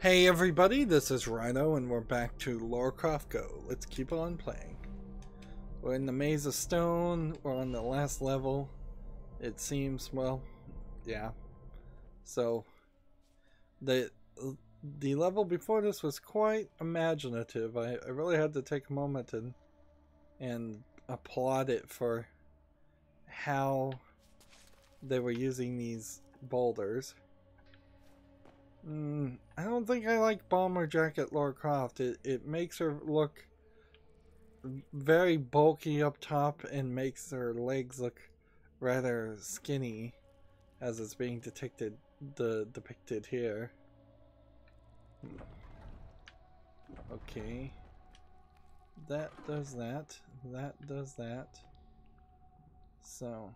Hey everybody, this is Rydo and we're back to Lara Croft GO. Let's keep on playing. We're in the Maze of Stone, we're on the last level. It seems, well, yeah. So, the level before this was quite imaginative. I really had to take a moment and applaud it for how they were using these boulders. I don't think I like Bomber Jacket Lara Croft. It makes her look very bulky up top and makes her legs look rather skinny as it's being depicted here. Okay. That does that. That does that. So.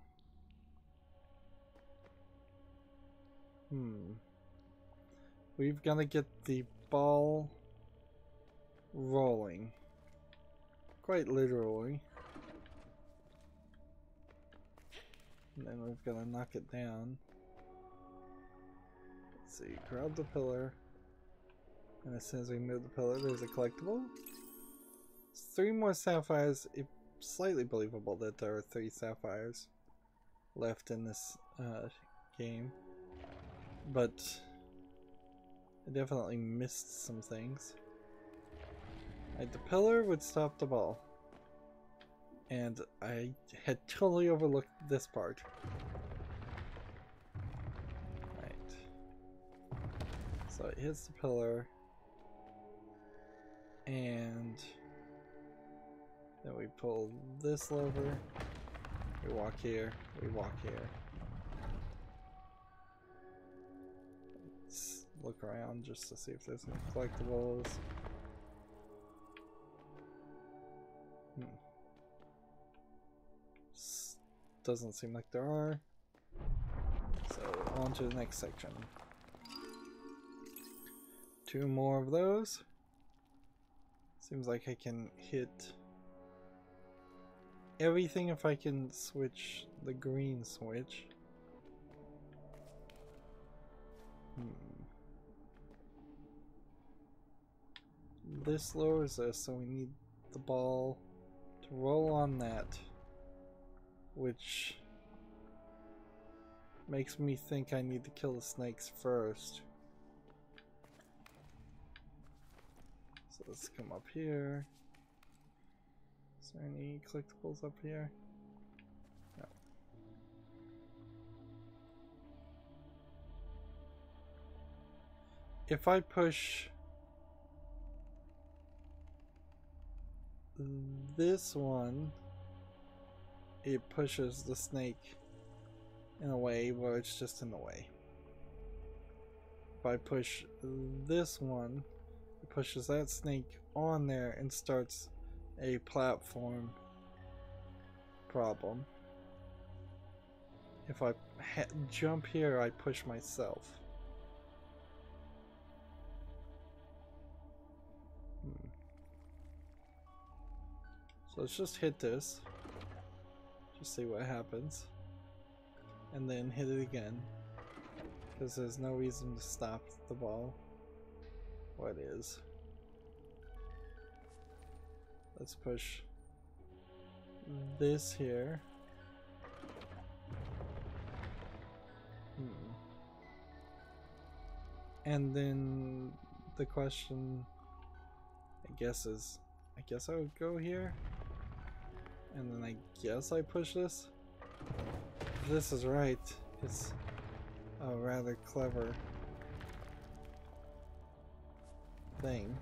We've got to get the ball rolling. Quite literally. And then we've got to knock it down. Let's see, grab the pillar. And as soon as we move the pillar, there's a collectible. 3 more sapphires. It's slightly believable that there are 3 sapphires left in this game. But I definitely missed some things. Right, the pillar would stop the ball. And I had totally overlooked this part. Right. So it hits the pillar. And then we pull this lever. We walk here. We walk here. Let's look around just to see if there's any collectibles. Doesn't seem like there are. So on to the next section. 2 more of those. Seems like I can hit everything if I can switch the green switch. This lowers us, so we need the ball to roll on that, which makes me think I need to kill the snakes first. So let's come up here. Is there any collectibles up here? No. If I push this one, it pushes the snake in a way where it's just in the way. If I push this one, it pushes that snake on there and starts a platform problem. If I jump here, I push myself. So let's just hit this. Just see what happens. And then hit it again. Because there's no reason to stop the ball. What is? Let's push this here. And then the question, I guess, is I guess I would go here. And then I guess I push this. If this is right, it's a rather clever thing.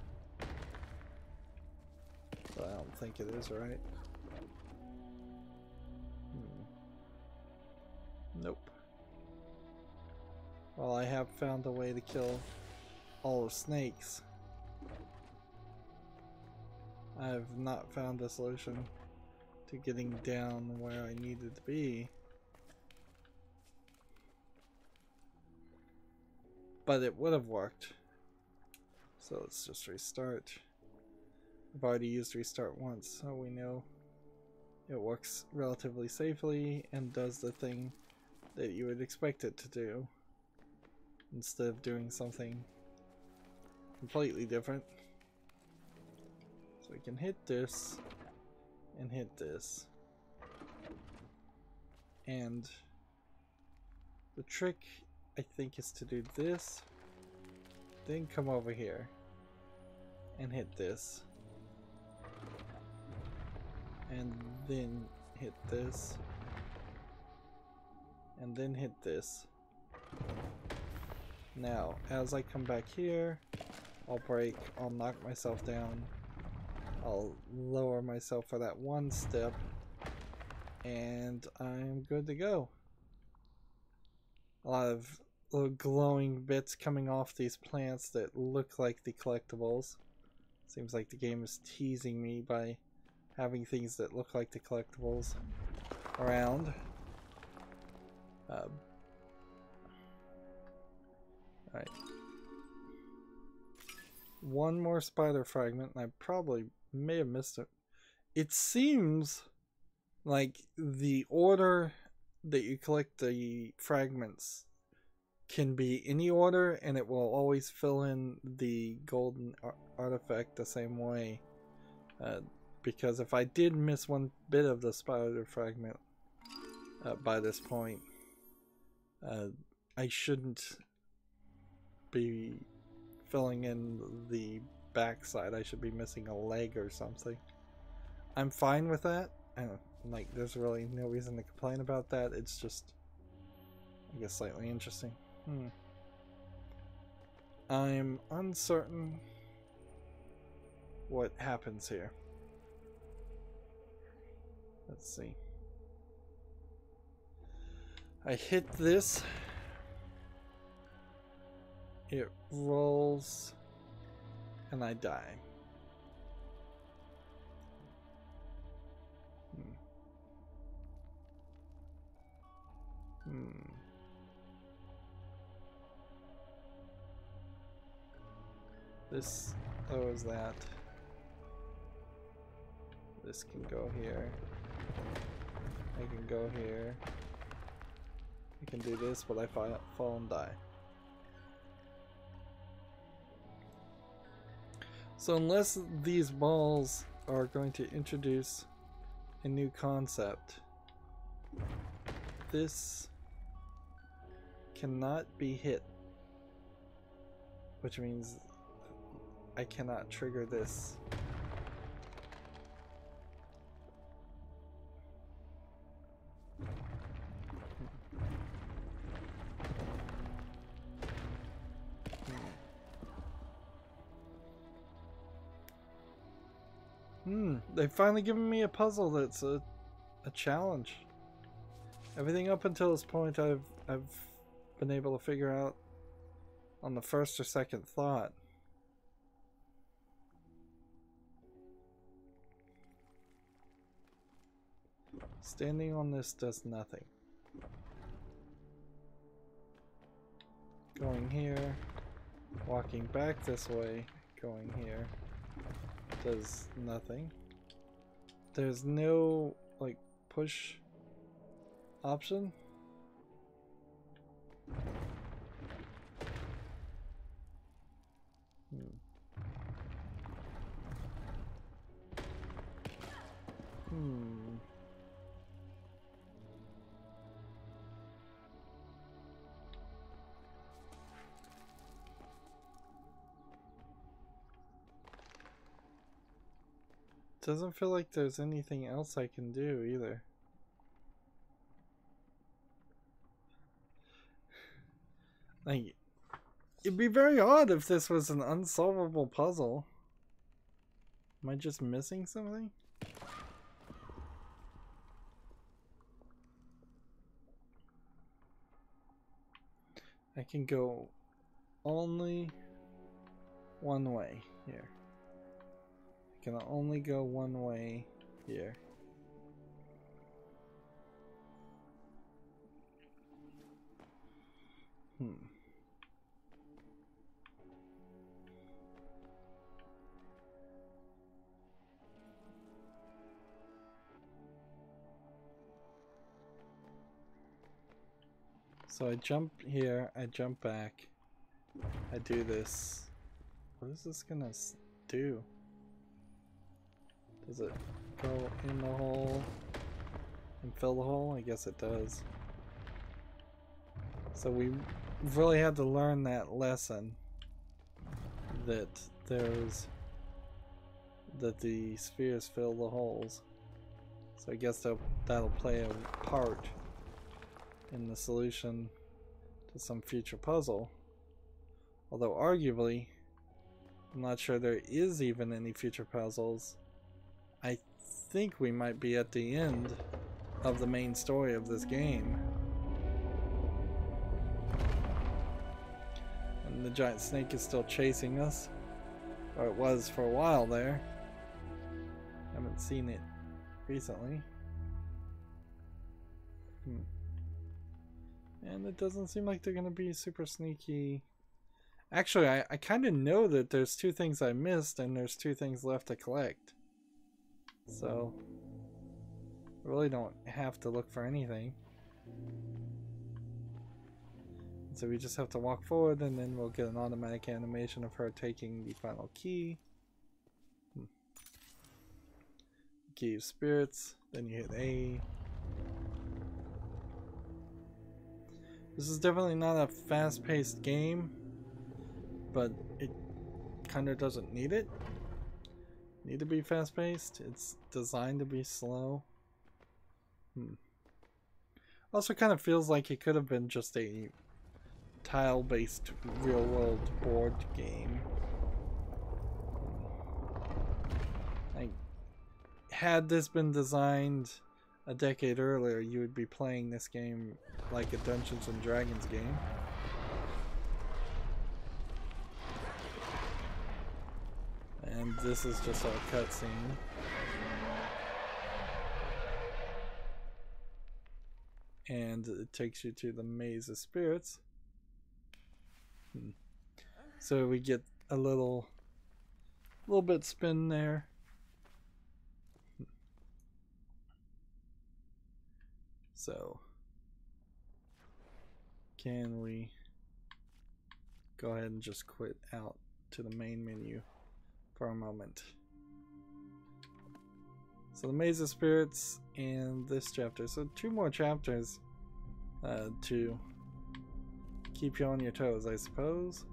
But I don't think it is right. Nope. Well, I have found a way to kill all the snakes. I have not found a solution to getting down where I needed to be. But it would have worked. So let's just restart. I've already used restart once, so we know it works relatively safely and does the thing that you would expect it to do, instead of doing something completely different. So we can hit this and hit this. And the trick, I think, is to do this, then come over here and hit this. And then hit this. And then hit this. Now, as I come back here, I'll break, I'll knock myself down, I'll lower myself for that one step, and I'm good to go. A lot of little glowing bits coming off these plants that look like the collectibles. Seems like the game is teasing me by having things that look like the collectibles around. Alright. One more spider fragment, and I probably may have missed it. It seems like the order that you collect the fragments can be any order, and it will always fill in the golden artifact the same way. Because if I did miss one bit of the spider fragment by this point, I shouldn't be filling in the backside. I should be missing a leg or something. I'm fine with that. Like, there's really no reason to complain about that. It's just, I guess, slightly interesting. I'm uncertain what happens here. Let's see. I hit this. It rolls. And I die. This lowers that. This can go here. I can go here. I can do this, but I fall and die. So unless these balls are going to introduce a new concept, this cannot be hit, which means I cannot trigger this. They've finally given me a puzzle that's a challenge. Everything up until this point I've been able to figure out on the first or second thought. Standing on this does nothing. Going here, walking back this way, going here, does nothing. There's no, like, push option. Doesn't feel like there's anything else I can do either. Like, it'd be very odd if this was an unsolvable puzzle. Am I just missing something? I can go only one way here. I can only go one way here. So I jump here, I jump back, I do this, What is this gonna do? Does it go in the hole and fill the hole? I guess it does. So we really had to learn that lesson that the spheres fill the holes. So I guess that'll play a part in the solution to some future puzzle. Although arguably, I'm not sure there is even any future puzzles. I think we might be at the end of the main story of this game. And the giant snake is still chasing us. Or it was for a while there. Haven't seen it recently. And it doesn't seem like they're going to be super sneaky. Actually, I kind of know that there's 2 things I missed and there's 2 things left to collect. So, I really don't have to look for anything. So we just have to walk forward and then we'll get an automatic animation of her taking the final key. Key of spirits, then you hit A. This is definitely not a fast-paced game, but it kind of doesn't need it. Need to be fast-paced. It's designed to be slow. Also kind of feels like it could have been just a tile-based real-world board game. Had this been designed a decade earlier, you would be playing this game like a Dungeons and Dragons game. And this is just our cutscene. And it takes you to the Maze of Spirits. So we get a little bit spin there. So can we go ahead and just quit out to the main menu for a moment? So the Maze of Spirits and this chapter. So 2 more chapters to keep you on your toes, I suppose.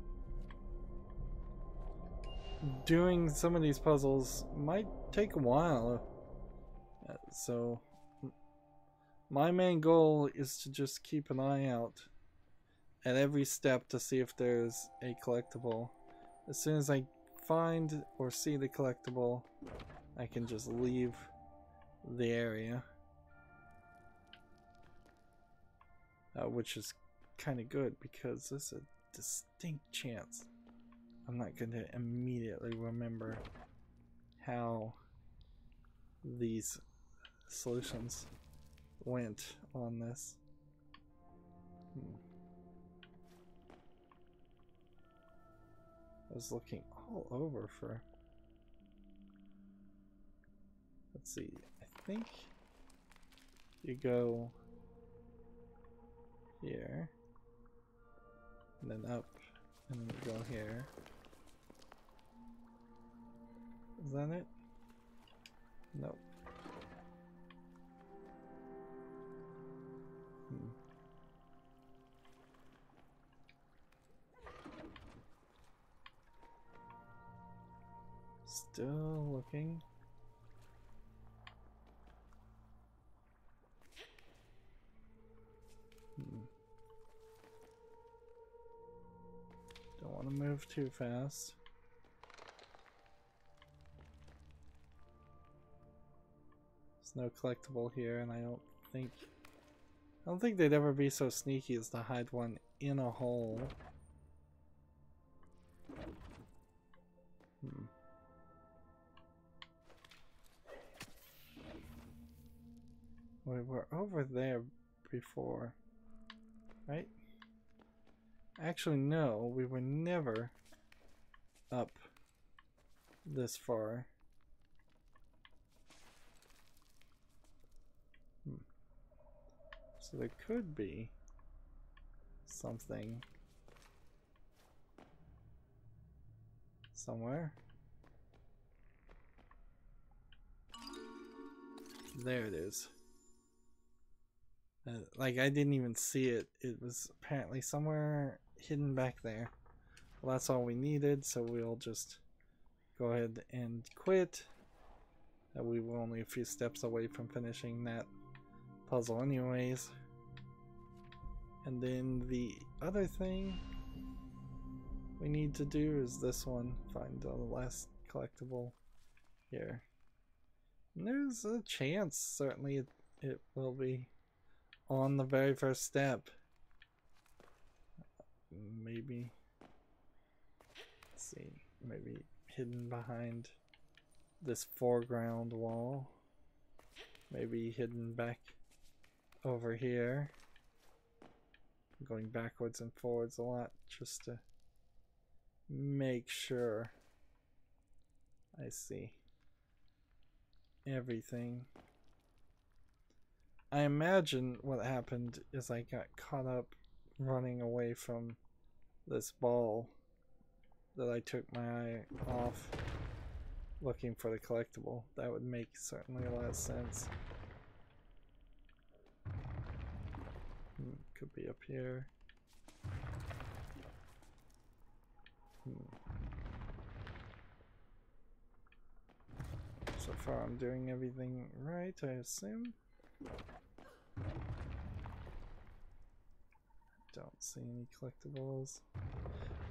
Doing some of these puzzles might take a while. So my main goal is to just keep an eye out at every step to see if there's a collectible. As soon as I find or see the collectible, I can just leave the area. Which is kind of good because there's a distinct chance I'm not going to immediately remember how these solutions went on this. I was looking all over for... Let's see, I think you go here, and then up, and then you go here. Is that it? Nope. Still looking. Don't want to move too fast. There's no collectible here, and I don't think they'd ever be so sneaky as to hide one in a hole. We were over there before, right? Actually, no, we were never up this far. So there could be something somewhere. There it is. Like, I didn't even see it. It was apparently somewhere hidden back there. Well, that's all we needed, so we'll just go ahead and quit. We were only a few steps away from finishing that puzzle anyways. And then the other thing we need to do is this one. Find the last collectible here. And there's a chance, certainly it will be on the very first step. Maybe, let's see, maybe hidden behind this foreground wall. Maybe hidden back over here. Going backwards and forwards a lot just to make sure I see everything. I imagine what happened is I got caught up running away from this ball that I took my eye off looking for the collectible. That would make certainly a lot of sense. Could be up here. So far I'm doing everything right, I assume. Don't see any collectibles.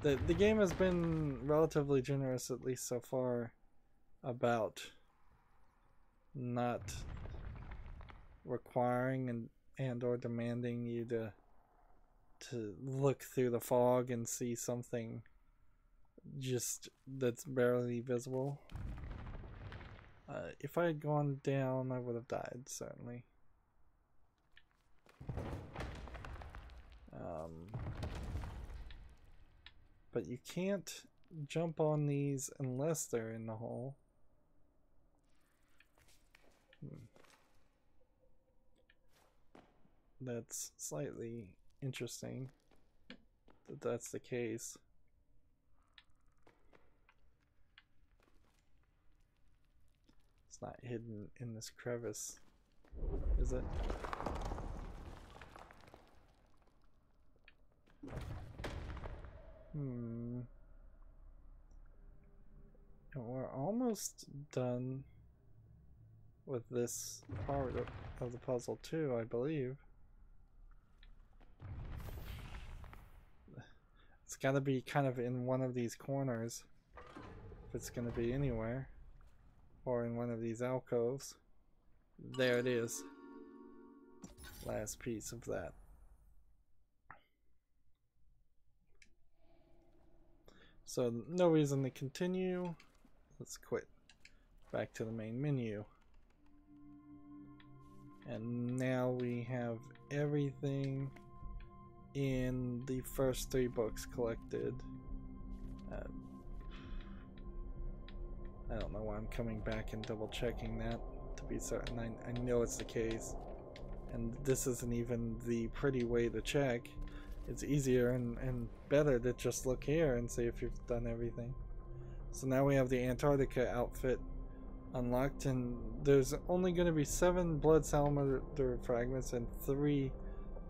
The game has been relatively generous, at least so far, about not requiring and or demanding you to look through the fog and see something just that's barely visible. If I had gone down, I would have died, certainly. But you can't jump on these unless they're in the hole. That's slightly interesting that that's the case. It's not hidden in this crevice, is it? And we're almost done with this part of the puzzle too, I believe. It's got to be kind of in one of these corners, if it's going to be anywhere, or in one of these alcoves. There it is. Last piece of that. So no reason to continue. Let's quit. Back to the main menu. And now we have everything in the first 3 books collected. I don't know why I'm coming back and double checking that to be certain. I know it's the case. And this isn't even the pretty way to check. It's easier and better to just look here and see if you've done everything. So now we have the Antarctica outfit unlocked, and there's only going to be 7 blood salamander fragments and 3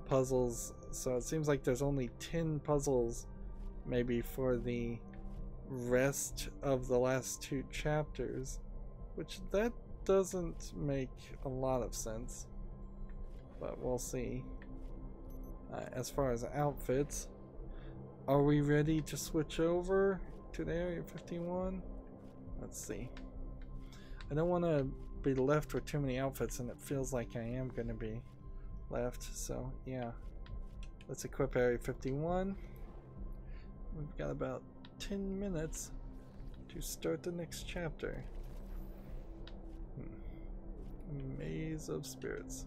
puzzles. So it seems like there's only 10 puzzles maybe for the rest of the last 2 chapters, which that doesn't make a lot of sense, but we'll see. As far as outfits, are we ready to switch over to the Area 51? Let's see. I don't want to be left with too many outfits, and it feels like I am going to be left, so yeah. Let's equip Area 51. We've got about 10 minutes to start the next chapter. Maze of Spirits.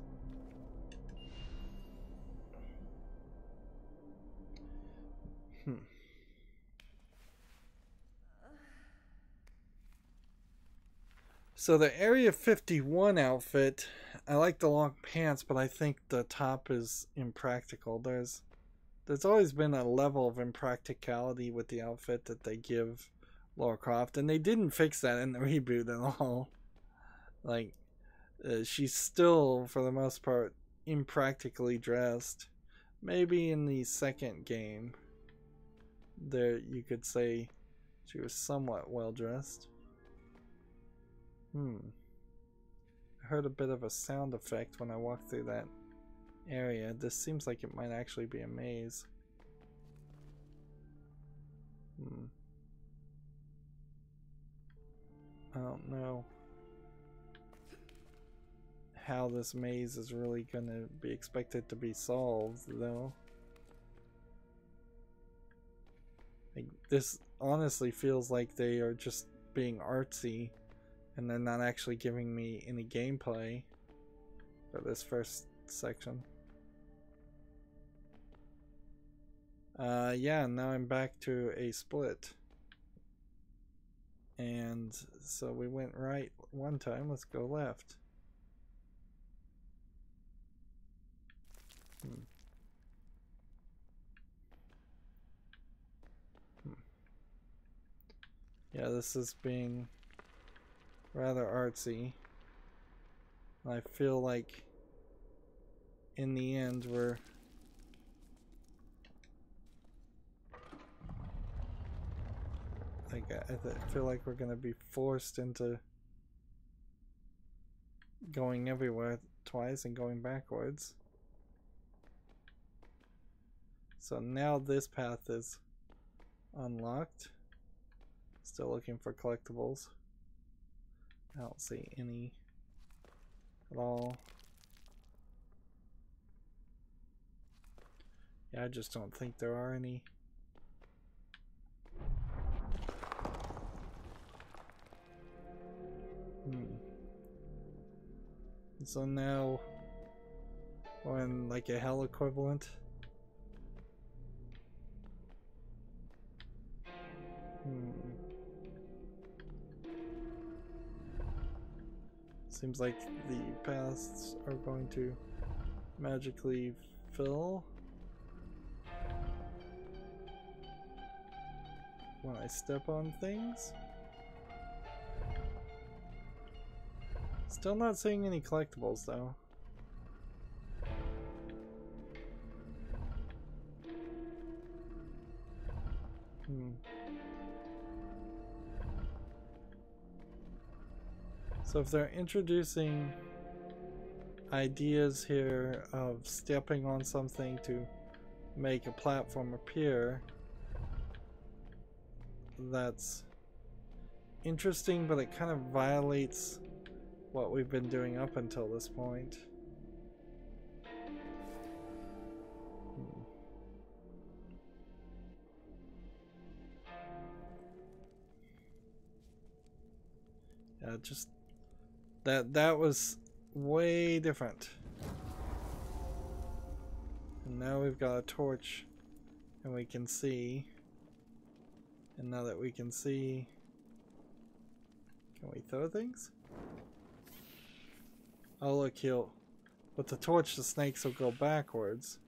So the Area 51 outfit, I like the long pants, but I think the top is impractical. There's always been a level of impracticality with the outfit that they give Lara Croft, and they didn't fix that in the reboot at all. Like, she's still, for the most part, impractically dressed. Maybe in the second game, there you could say she was somewhat well dressed. I heard a bit of a sound effect when I walked through that area. This seems like it might actually be a maze. I don't know how this maze is really gonna be expected to be solved, though. Like, this honestly feels like they are just being artsy and they're not actually giving me any gameplay for this first section. Yeah, now I'm back to a split. And so we went right one time, let's go left. Yeah, this is being rather artsy. I feel like in the end we're like, I feel like we're gonna be forced into going everywhere twice and going backwards. So now this path is unlocked. Still looking for collectibles. I don't see any at all. Yeah, I just don't think there are any. So now we're in like a hell equivalent. Seems like the paths are going to magically fill when I step on things. Still not seeing any collectibles though. So if they're introducing ideas here of stepping on something to make a platform appear, that's interesting, but it kind of violates what we've been doing up until this point. Yeah, just that was way different. And now we've got a torch and we can see. And now that we can see, can we throw things? Oh look, with the torch the snakes will go backwards.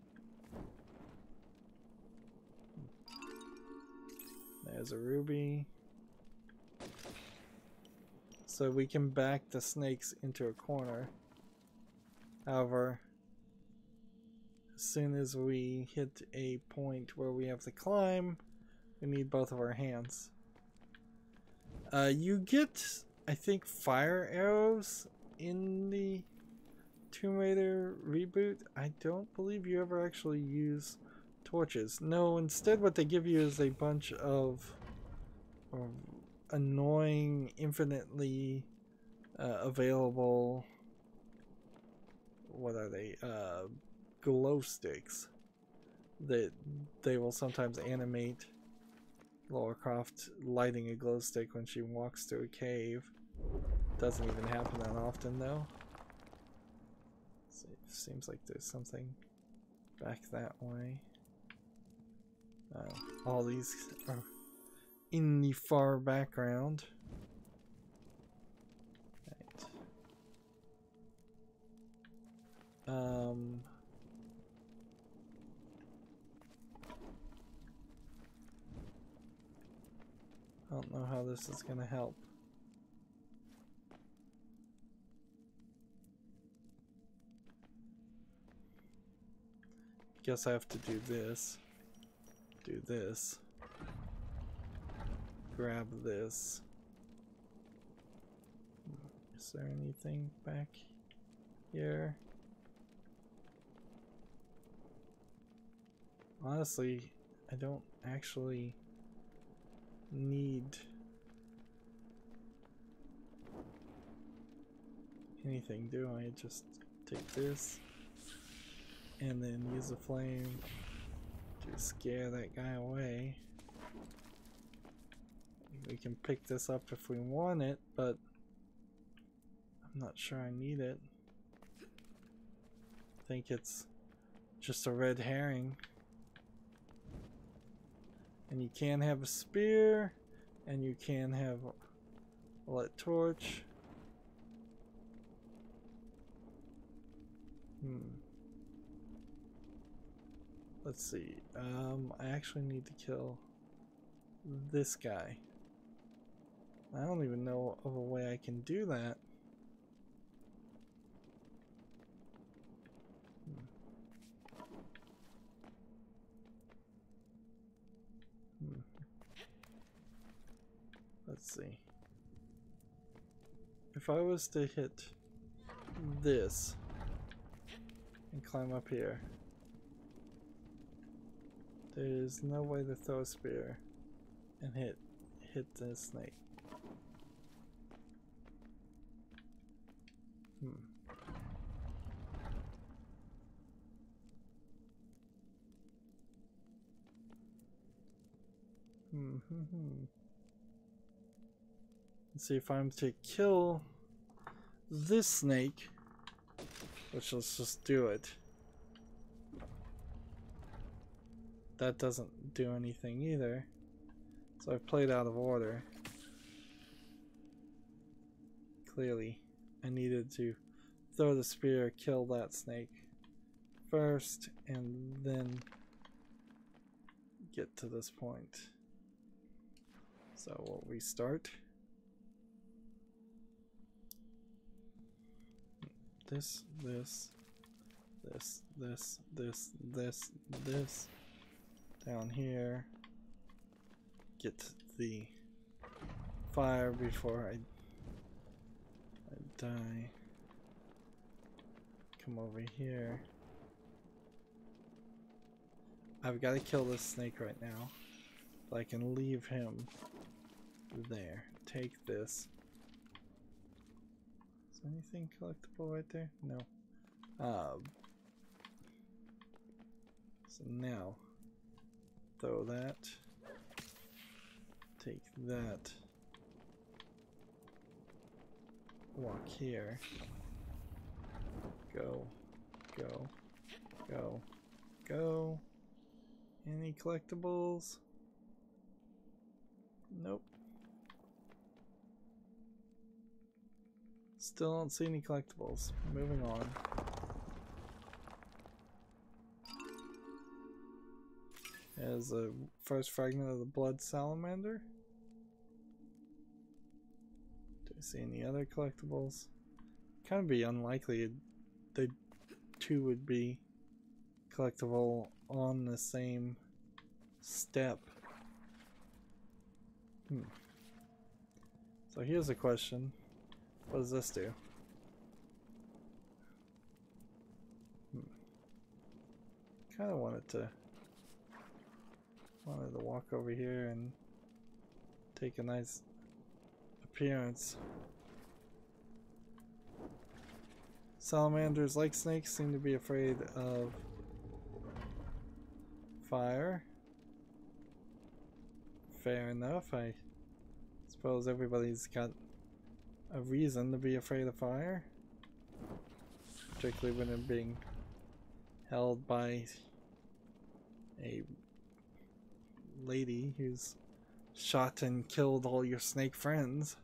There's a ruby. So we can back the snakes into a corner. However, as soon as we hit a point where we have to climb, we need both of our hands. You get, I think, fire arrows in the Tomb Raider reboot. I don't believe you ever actually use torches. No, instead what they give you is a bunch of annoying, infinitely available, what are they, glow sticks that they will sometimes animate Lara Croft lighting a glow stick when she walks through a cave. Doesn't even happen that often though. Seems like there's something back that way. All these are in the far background. Right. I don't know how this is gonna help. Guess I have to do this, grab this. Is there anything back here? Honestly, I don't actually need anything, do I? Just take this and then use a flame to scare that guy away. We can pick this up if we want it, but I'm not sure I need it. I think it's just a red herring. And you can have a spear, and you can have a lit torch. Let's see. I actually need to kill this guy. I don't even know of a way I can do that. Let's see. If I was to hit this and climb up here, there's no way to throw a spear and hit the snake. Let's see if I'm to kill this snake, which let's just do it. That doesn't do anything either. So I've played out of order. Clearly, I needed to throw the spear, kill that snake first, and then get to this point. So we'll restart. This, down here. Get the fire before I die. Come over here. I've got to kill this snake right now, but I can leave him there. Take this. Is there anything collectible right there? No. So now, throw that. Take that. Walk here. Go. Go. Go. Go. Any collectibles? Nope. Still don't see any collectibles. Moving on. As a first fragment of the blood salamander. Do I see any other collectibles? Kind of be unlikely the two would be collectible on the same step. So here's a question. What does this do? Kind of wanted to walk over here and take a nice appearance. Salamanders, like snakes, seem to be afraid of fire. Fair enough. I suppose everybody's got a reason to be afraid of fire, particularly when they're being held by a lady who's shot and killed all your snake friends.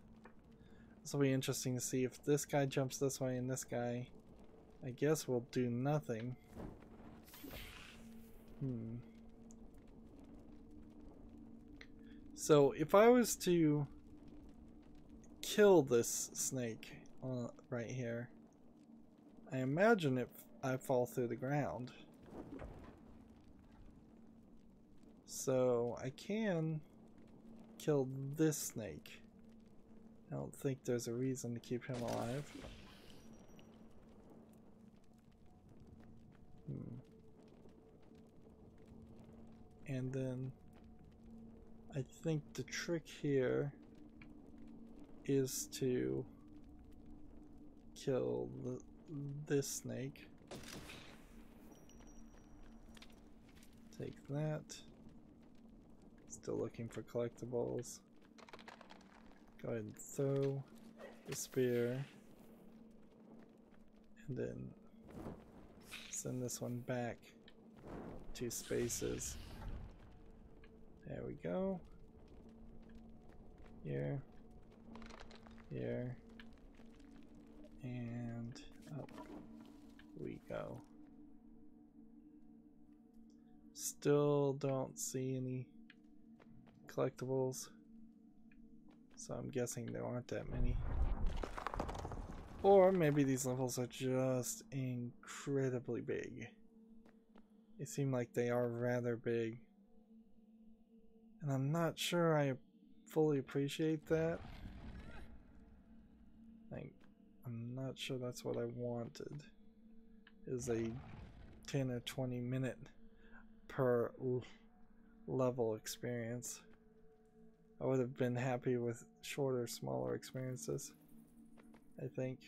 This will be interesting to see if this guy jumps this way and this guy, I guess, will do nothing. So if I was to kill this snake right here, I imagine if I fall through the ground. So I can kill this snake. I don't think there's a reason to keep him alive. And then I think the trick here is to kill this snake. Take that. Still looking for collectibles. Go ahead and throw the spear. And then send this one back 2 spaces. There we go. Here. Here. And up we go. Still don't see any collectibles, so I'm guessing there aren't that many. Or maybe these levels are just incredibly big. They seem like they are rather big, and I'm not sure I fully appreciate that. Like, I'm not sure that's what I wanted, is a 10 or 20 minute per level experience. I would have been happy with shorter, smaller experiences, I think.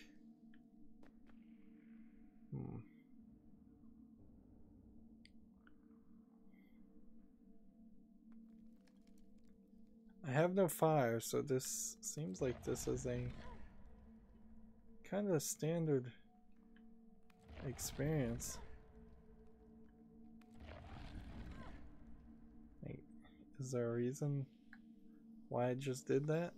I have no fire, so this seems like this is a kind of standard experience. Wait, is there a reason why I just did that?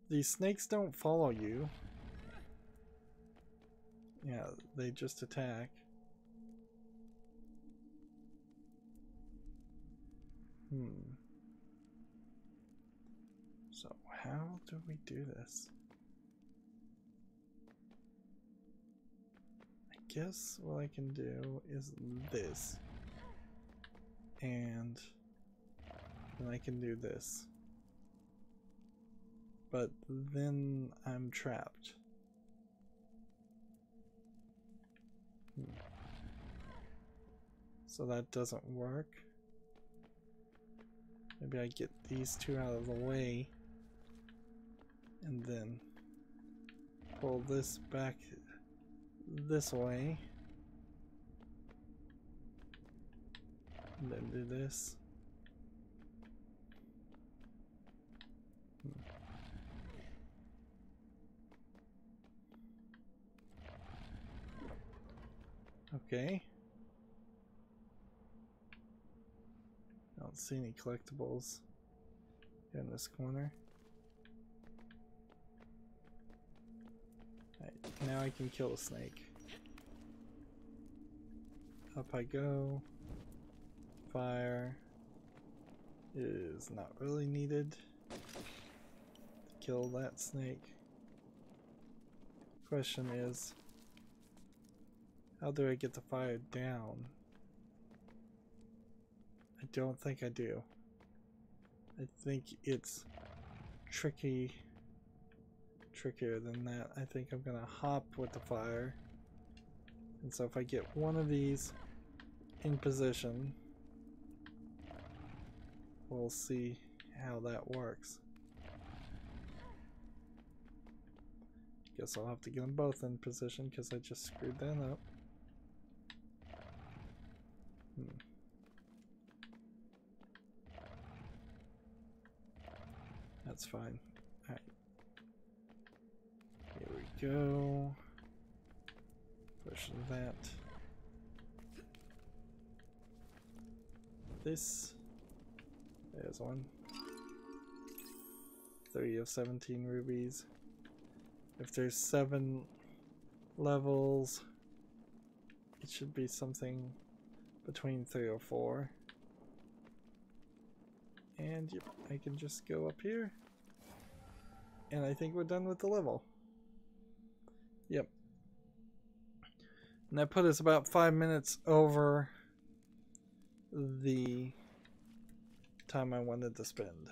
These snakes don't follow you. Yeah, they just attack. So how do we do this? I guess what I can do is this. And then I can do this. But then I'm trapped. So that doesn't work. Maybe I get these 2 out of the way and then pull this back this way and then do this. Okay. I don't see any collectibles in this corner. Right, now I can kill a snake. Up I go. Fire is not really needed to kill that snake. Question is, how do I get the fire down? I don't think I do. I think it's trickier than that. I think I'm gonna hop with the fire. And so if I get one of these in position, we'll see how that works. Guess I'll have to get them both in position because I just screwed that up. That's fine. Alright. Here we go. Push that. This. There's one. 3 of 17 rubies. If there's 7 levels, it should be something between 3 or 4. And yep, I can just go up here. And I think we're done with the level. Yep. And that put us about 5 minutes over the time I wanted to spend.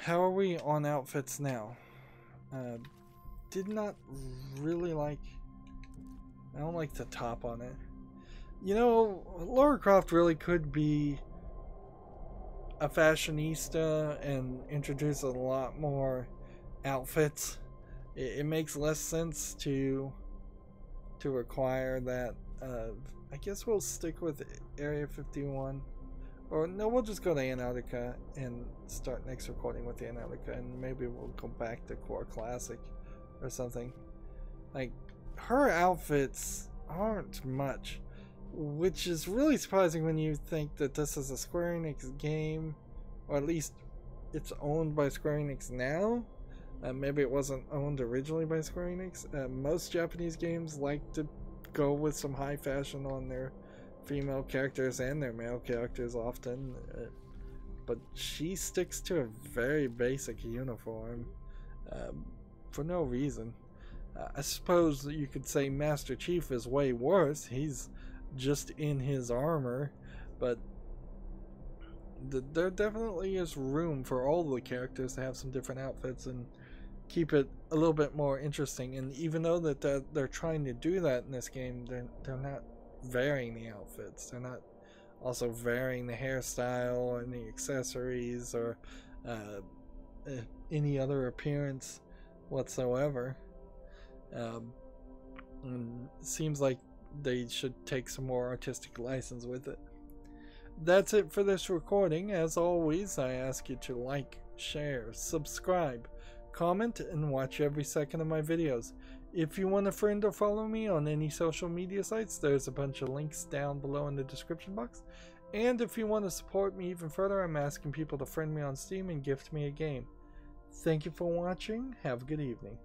How are we on outfits now? Did not really like... I don't like the top on it. You know, Lara Croft really could be a fashionista and introduce a lot more outfits. It makes less sense to require that. I guess we'll stick with Area 51. Or no, we'll just go to Antarctica and start next recording with Antarctica, and maybe we'll go back to Core Classic or something. Like, her outfits aren't much, which is really surprising when you think that this is a Square Enix game, or at least it's owned by Square Enix now. Maybe it wasn't owned originally by Square Enix. Most Japanese games like to go with some high fashion on their female characters and their male characters often, but she sticks to a very basic uniform for no reason. I suppose that you could say Master Chief is way worse. He's just in his armor, but there definitely is room for all the characters to have some different outfits and keep it a little bit more interesting. And even though that they're trying to do that in this game, they're not varying the outfits. They're not also varying the hairstyle or any accessories or any other appearance whatsoever. And it seems like they should take some more artistic license with it. That's it for this recording. As always, I ask you to like, share, subscribe, comment, and watch every second of my videos. If you want to friend or follow me on any social media sites, there's a bunch of links down below in the description box. And if you want to support me even further, I'm asking people to friend me on Steam and gift me a game. Thank you for watching. Have a good evening.